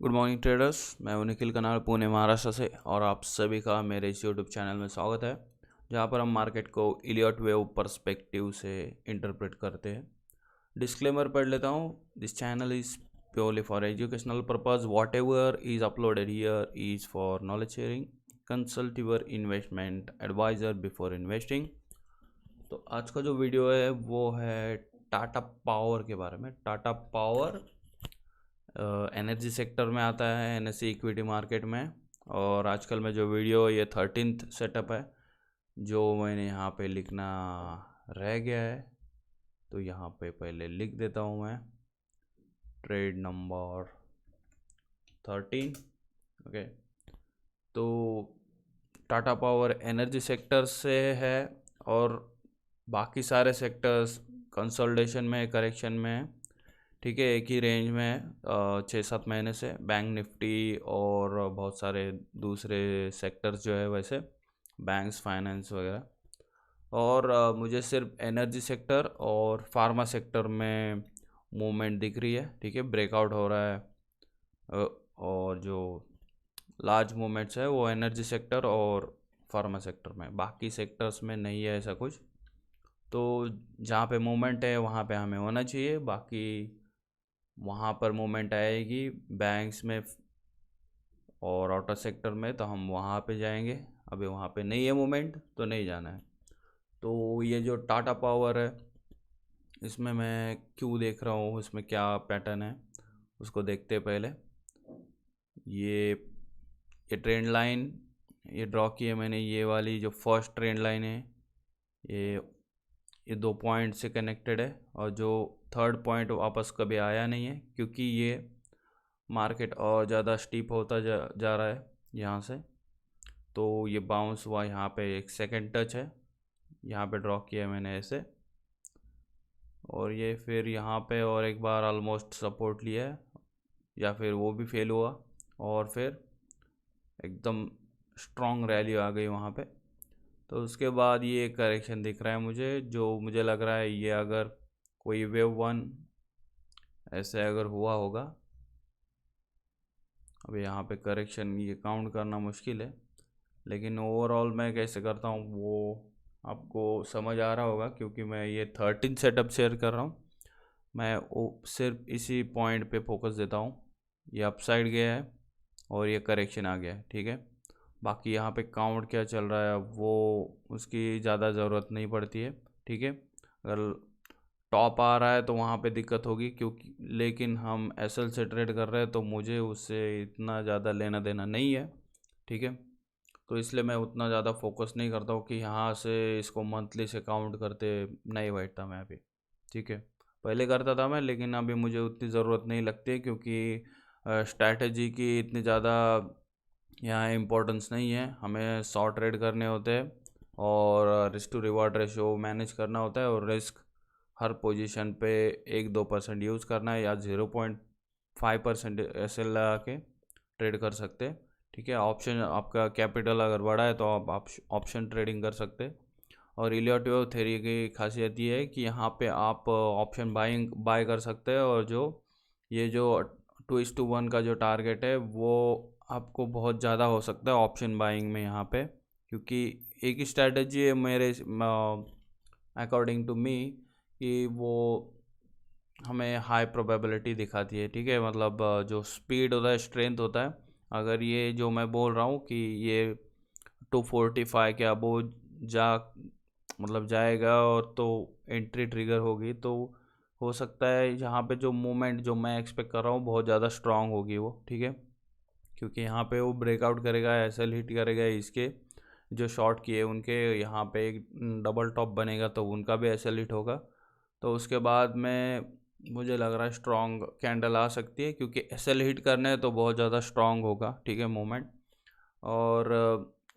Good morning traders. मैं हूं निखिल कनाल, पुणे महाराष्ट्र से, और आप सभी का मेरे इस यूट्यूब चैनल में स्वागत है, जहां पर हम मार्केट को इलियट वेव पर्सपेक्टिव से इंटरप्रेट करते हैं। डिस्क्लेमर पढ़ लेता हूं। This channel is purely for educational purpose. Whatever is uploaded here is for knowledge sharing. Consult your investment adviser before investing. तो आज का जो वीडियो है वो है टाटा पावर के बारे में। टाटा पावर एनर्जी सेक्टर में आता है, एनएससी इक्विटी मार्केट में। और आजकल में जो वीडियो, ये 13th सेटअप है जो मैंने यहाँ पे लिखना रह गया है, तो यहाँ पे पहले लिख देता हूँ मैं। Trade number 13। ओके, तो टाटा पावर एनर्जी सेक्टर से है और बाकी सारे सेक्टर्स कंसोलिडेशन में, करेक्शन में, ठीक है, एक ही रेंज में 6-7 महीने से। बैंक निफ्टी और बहुत सारे दूसरे सेक्टर्स जो है, वैसे बैंक्स, फाइनेंस वगैरह। और मुझे सिर्फ एनर्जी सेक्टर और फार्मा सेक्टर में मूवमेंट दिख रही है, ठीक है, ब्रेकआउट हो रहा है। और जो लार्ज मूवमेंट्स है वो एनर्जी सेक्टर और फार्मा सेक्टर में, बाकी सेक्टर्स में नहीं है ऐसा कुछ। तो जहाँ पे मूवमेंट है वहाँ पे हमें होना चाहिए, बाकी वहाँ पर मूवमेंट आएगी बैंक्स में और ऑटो सेक्टर में, तो हम वहाँ पे जाएंगे। अभी वहाँ पे नहीं है मूवमेंट, तो नहीं जाना है। तो ये जो टाटा पावर है, इसमें मैं क्यों देख रहा हूँ, इसमें क्या पैटर्न है उसको देखते पहले। ये ट्रेंड लाइन ये ड्रॉ की है मैंने। ये वाली जो फर्स्ट ट्रेंड लाइन है, ये 2 पॉइंट से कनेक्टेड है, और जो थर्ड पॉइंट वापस कभी आया नहीं है, क्योंकि ये मार्केट और ज़्यादा स्टीप होता जा रहा है यहाँ से। तो ये बाउंस हुआ, यहाँ पे एक सेकंड टच है, यहाँ पे ड्रॉ किया मैंने ऐसे, और ये फिर यहाँ पे और एक बार ऑलमोस्ट सपोर्ट लिया है, या फिर वो भी फेल हुआ, और फिर एकदम स्ट्रॉन्ग रैली आ गई वहाँ पे। तो उसके बाद ये करेक्शन दिख रहा है मुझे, जो मुझे लग रहा है ये अगर कोई वेव 1 ऐसे अगर हुआ होगा। अब यहाँ पे करेक्शन ये काउंट करना मुश्किल है, लेकिन ओवरऑल मैं कैसे करता हूँ वो आपको समझ आ रहा होगा, क्योंकि मैं ये 13 सेटअप शेयर कर रहा हूँ। मैं सिर्फ इसी पॉइंट पे फोकस देता हूँ। ये अपसाइड गया है और ये करेक्शन आ गया है, ठीक है। बाकी यहाँ पे काउंट क्या चल रहा है वो उसकी ज़्यादा ज़रूरत नहीं पड़ती है, ठीक है। अगर टॉप आ रहा है तो वहाँ पे दिक्कत होगी, क्योंकि लेकिन हम एसएल से ट्रेड कर रहे हैं तो मुझे उससे इतना ज़्यादा लेना देना नहीं है, ठीक है। तो इसलिए मैं उतना ज़्यादा फोकस नहीं करता हूँ कि यहाँ से इसको मंथली से काउंट करते नहीं बैठता मैं अभी, ठीक है। पहले करता था मैं, लेकिन अभी मुझे उतनी ज़रूरत नहीं लगती, क्योंकि स्ट्रैटेजी की इतनी ज़्यादा यहाँ इम्पोर्टेंस नहीं है। हमें शॉर्ट ट्रेड करने होते हैं और risk to reward ratio manage करना होता है, और रिस्क हर पोजीशन पे 1-2% यूज़ करना है, या 0.5% ऐसे लगा के ट्रेड कर सकते हैं, ठीक है। ऑप्शन, आपका कैपिटल अगर बड़ा है तो आप ऑप्शन ट्रेडिंग कर सकते हैं। और इलियट वेव थ्योरी की खासियत ये है कि यहाँ पे आप ऑप्शन बाय कर सकते हैं, और ये जो 2:1 का जो टारगेट है वो आपको बहुत ज़्यादा हो सकता है ऑप्शन बाइंग में यहाँ पे, क्योंकि एक ही स्ट्रैटेजी है मेरे अकॉर्डिंग टू मी कि वो हमें हाई प्रोबेबिलिटी दिखाती है, ठीक है। मतलब जो स्पीड होता है, स्ट्रेंथ होता है, अगर ये जो मैं बोल रहा हूँ कि ये 245 के अबोव जा मतलब जाएगा, और तो एंट्री ट्रिगर होगी, तो हो सकता है यहाँ पे जो मूवमेंट जो मैं एक्सपेक्ट कर रहा हूँ बहुत ज़्यादा स्ट्रांग होगी वो, ठीक है। क्योंकि यहाँ पे वो ब्रेकआउट करेगा, एसएल हिट करेगा, इसके जो शॉर्ट किए उनके यहाँ पे एक डबल टॉप बनेगा, तो उनका भी एसएल हिट होगा। तो उसके बाद में मुझे लग रहा है स्ट्रॉन्ग कैंडल आ सकती है, क्योंकि एसएल हिट करने हैं तो बहुत ज़्यादा स्ट्रॉन्ग होगा, ठीक है, मूवमेंट। और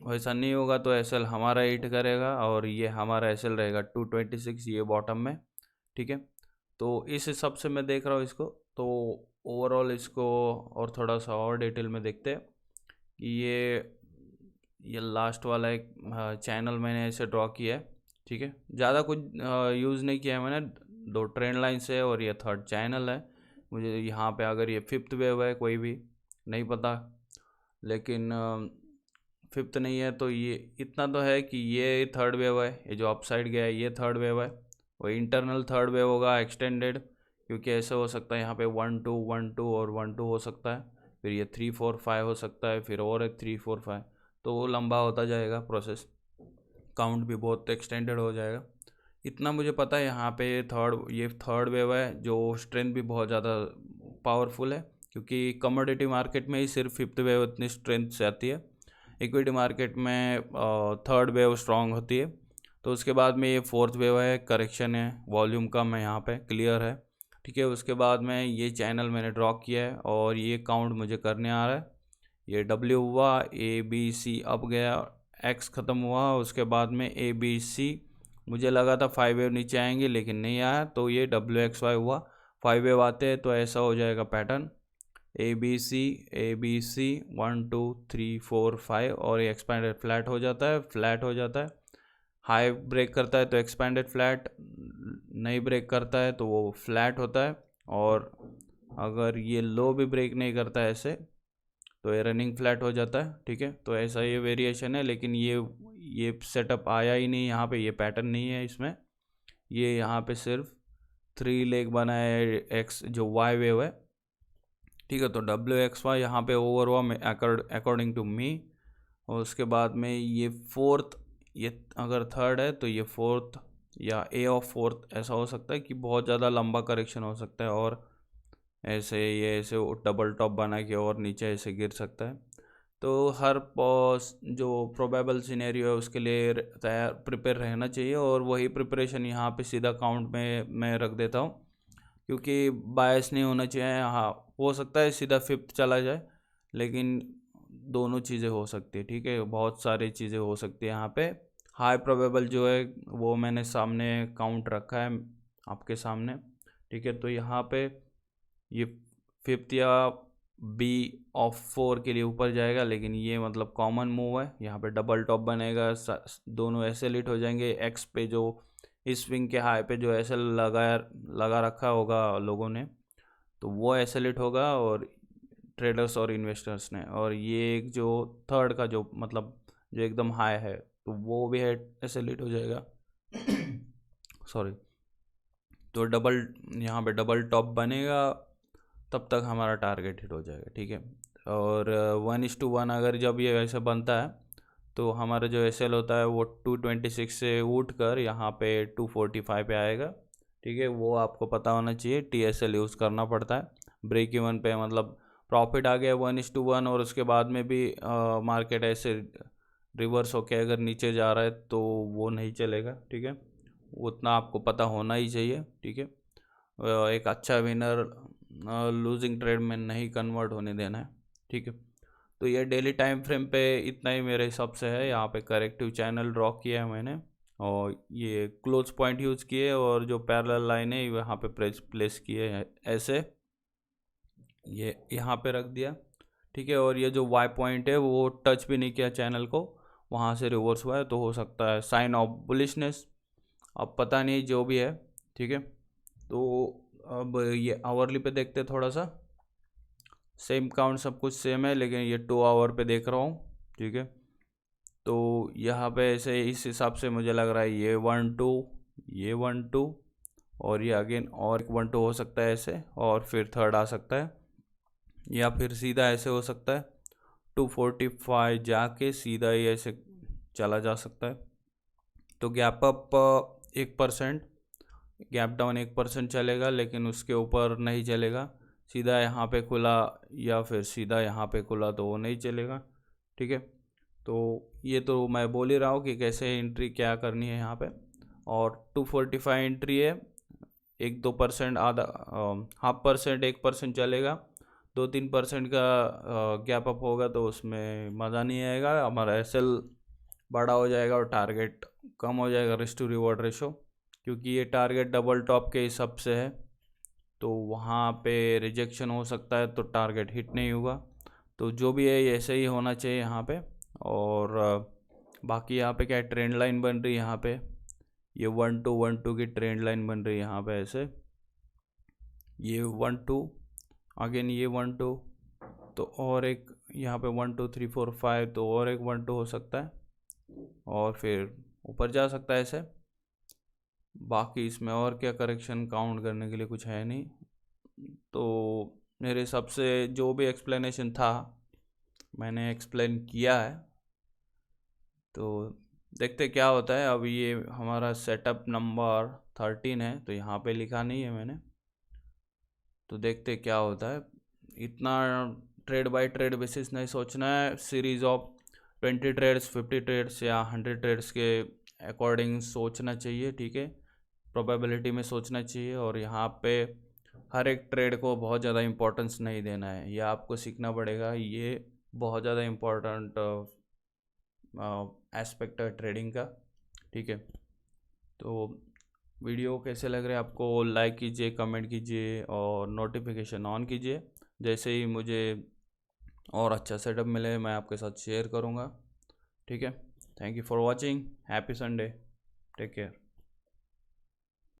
वैसा नहीं होगा तो एसएल हमारा हिट करेगा, और ये हमारा एसएल रहेगा 226 ये बॉटम में, ठीक है। तो इस हिसाब से मैं देख रहा हूँ इसको। तो ओवरऑल इसको और थोड़ा सा और डिटेल में देखते हैं कि ये लास्ट वाला एक चैनल मैंने ऐसे ड्रॉ किया है, ठीक है। ज़्यादा कुछ यूज़ नहीं किया है मैंने, 2 ट्रेंड लाइन से, और ये थर्ड चैनल है। मुझे यहाँ पे अगर ये 5th वेव है कोई भी, नहीं पता, लेकिन फिफ्थ नहीं है तो ये इतना तो है कि ये थर्ड वेव है, ये जो अपसाइड गया है ये थर्ड वेव है, वो इंटरनल थर्ड वेव होगा एक्सटेंडेड, क्योंकि ऐसे हो सकता है यहाँ पे 1 2 और 1 2 हो सकता है, फिर ये 3 4 5 हो सकता है, फिर और एक 3 4 5, तो वो लंबा होता जाएगा प्रोसेस, काउंट भी बहुत एक्सटेंडेड हो जाएगा। इतना मुझे पता है यहाँ पे ये थर्ड वेव है, जो स्ट्रेंथ भी बहुत ज़्यादा पावरफुल है, क्योंकि कमोडिटी मार्केट में ही सिर्फ फिफ्थ वेव इतनी स्ट्रेंथ से आती है, इक्विटी मार्केट में थर्ड वेव स्ट्रांग होती है। तो उसके बाद में ये फोर्थ वेव है, करेक्शन है, वॉल्यूम कम है यहाँ पे, क्लियर है, ठीक है। उसके बाद में ये चैनल मैंने ड्रॉ किया है और ये काउंट मुझे करने आ रहा है, ये डब्ल्यू हुआ, ए बी सी अब गया, एक्स ख़त्म हुआ, उसके बाद में ए बी सी, मुझे लगा था 5 वेव नीचे आएंगे लेकिन नहीं आया, तो ये डब्ल्यू एक्स वाई हुआ, 5 वेव आते हैं तो ऐसा हो जाएगा पैटर्न, ए बी सी 1 2 3 4 5, और ये एक्सपैंडेड फ्लैट हो जाता है, फ्लैट हो जाता है, हाई ब्रेक करता है तो एक्सपैंडेड फ्लैट, नहीं ब्रेक करता है तो वो फ्लैट होता है, और अगर ये लो भी ब्रेक नहीं करता है ऐसे तो ये रनिंग फ्लैट हो जाता है, ठीक है। तो ऐसा ये वेरिएशन है, लेकिन ये सेटअप आया ही नहीं यहाँ पे, ये पैटर्न नहीं है इसमें, ये यहाँ पे सिर्फ 3 लेग बना है एक्स जो वाई वेव है, ठीक है। तो डब्ल्यू एक्स वाई यहाँ पे ओवर हुआ अकॉर्डिंग टू मी, और उसके बाद में ये फोर्थ, ये अगर थर्ड है तो ये फोर्थ या ए ऑफ फोर्थ ऐसा हो सकता है कि बहुत ज़्यादा लंबा करेक्शन हो सकता है, और ऐसे ये ऐसे डबल टॉप बना के और नीचे ऐसे गिर सकता है। तो हर जो प्रोबेबल सिनेरियो है उसके लिए तैयार प्रिपेयर रहना चाहिए, और वही प्रिपरेशन यहाँ पे सीधा काउंट में मैं रख देता हूँ, क्योंकि बायस नहीं होना चाहिए। हाँ, हो सकता है सीधा फिफ्थ चला जाए, लेकिन दोनों चीज़ें हो सकती है, ठीक है, बहुत सारी चीज़ें हो सकती है यहाँ पे। हाई प्रोबेबल जो है वो मैंने सामने काउंट रखा है आपके सामने, ठीक है। तो यहाँ पे ये फिफ्थ या बी ऑफ 4 के लिए ऊपर जाएगा, लेकिन ये मतलब कॉमन मूव है, यहाँ पे डबल टॉप बनेगा, दोनों ऐसे लिट हो जाएंगे, एक्स पे जो इस स्विंग के हाई पे जो ऐसे लगा रखा होगा लोगों ने, तो वो ऐसे लिट होगा, और ट्रेडर्स और इन्वेस्टर्स ने, और ये एक जो थर्ड का जो मतलब जो एकदम हाई है तो वो भी है ऐसे लिट हो जाएगा सॉरी। तो यहाँ पे डबल टॉप बनेगा, तब तक हमारा टारगेट हिट हो जाएगा, ठीक है। और 1:1 अगर जब ये ऐसे बनता है तो हमारा जो एस एल होता है वो 226 से उठ कर यहाँ पे 245 पे आएगा, ठीक है। वो आपको पता होना चाहिए, टी एस एल यूज़ करना पड़ता है ब्रेक इवन पे, मतलब प्रॉफिट आ गया 1:1 और उसके बाद में भी मार्केट ऐसे रिवर्स होके अगर नीचे जा रहा है तो वो नहीं चलेगा, ठीक है, उतना आपको पता होना ही चाहिए, ठीक है। एक अच्छा विनर लूजिंग ट्रेड में नहीं कन्वर्ट होने देना है, ठीक है। तो ये डेली टाइम फ्रेम पे इतना ही मेरे हिसाब से है। यहाँ पे करेक्टिव चैनल ड्रॉ किया है मैंने, और ये क्लोज पॉइंट यूज़ किए, और जो पैरेलल लाइन है यहाँ पे प्लेस किए हैं ऐसे, ये यहाँ पे रख दिया, ठीक है। और ये जो वाई पॉइंट है वो टच भी नहीं किया चैनल को, वहाँ से रिवर्स हुआ है, तो हो सकता है साइन ऑफ बुलिशनेस, अब पता नहीं जो भी है, ठीक है। तो अब ये आवरली पे देखते हैं थोड़ा सा, सेम काउंट सब कुछ सेम है, लेकिन ये 2 आवर पे देख रहा हूँ, ठीक है। तो यहाँ पे ऐसे इस हिसाब से मुझे लग रहा है ये 1 2, ये 1 2, और ये अगेन और 1 2 हो सकता है ऐसे, और फिर थर्ड आ सकता है, या फिर सीधा ऐसे हो सकता है 245 जाके सीधा ही ऐसे चला जा सकता है। तो गैप अप 1%, गैप डाउन 1% चलेगा, लेकिन उसके ऊपर नहीं चलेगा, सीधा यहाँ पे खुला या फिर सीधा यहाँ पे खुला तो वो नहीं चलेगा, ठीक है। तो ये तो मैं बोल ही रहा हूँ कि कैसे एंट्री क्या करनी है यहाँ पे, और 245 एंट्री है, 1-2% आधा, 0.5% 1% चलेगा, 2-3% का गैप अप होगा तो उसमें मज़ा नहीं आएगा, हमारा एसएल बड़ा हो जाएगा और टारगेट कम हो जाएगा, रिस्क टू रिवॉर्ड रेशो, क्योंकि ये टारगेट डबल टॉप के हिसाब से है, तो वहाँ पे रिजेक्शन हो सकता है, तो टारगेट हिट नहीं होगा। तो जो भी है ऐसे ही होना चाहिए यहाँ पे। और बाकी यहाँ पे क्या ट्रेंड लाइन बन रही है, यहाँ पे ये 1 2 1 2 की ट्रेंड लाइन बन रही है यहाँ पे ऐसे, ये 1 2 अगेन ये 1 2 तो और एक यहाँ पे 1 2 3 4 5, तो और एक 1 2 हो सकता है और फिर ऊपर जा सकता है ऐसे। बाकी इसमें और क्या करेक्शन काउंट करने के लिए कुछ है नहीं। तो मेरे हिसाब से जो भी एक्सप्लेनेशन था मैंने एक्सप्लेन किया है। तो देखते क्या होता है। अब ये हमारा सेटअप नंबर 13 है, तो यहाँ पे लिखा नहीं है मैंने, तो देखते क्या होता है। इतना ट्रेड बाय ट्रेड बेसिस नहीं सोचना है, सीरीज ऑफ 20 ट्रेड्स 50 ट्रेड्स या 100 ट्रेड्स के अकॉर्डिंग सोचना चाहिए, ठीक है। प्रोबेबिलिटी में सोचना चाहिए और यहाँ पे हर एक ट्रेड को बहुत ज़्यादा इम्पोर्टेंस नहीं देना है, ये आपको सीखना पड़ेगा। ये बहुत ज़्यादा इम्पोर्टेंट एस्पेक्ट है ट्रेडिंग का, ठीक है। तो वीडियो कैसे लग रहे हैं आपको, लाइक कीजिए, कमेंट कीजिए और नोटिफिकेशन ऑन कीजिए। जैसे ही मुझे और अच्छा सेटअप मिले मैं आपके साथ शेयर करूँगा, ठीक है। Thank you for watching, happy Sunday, take care.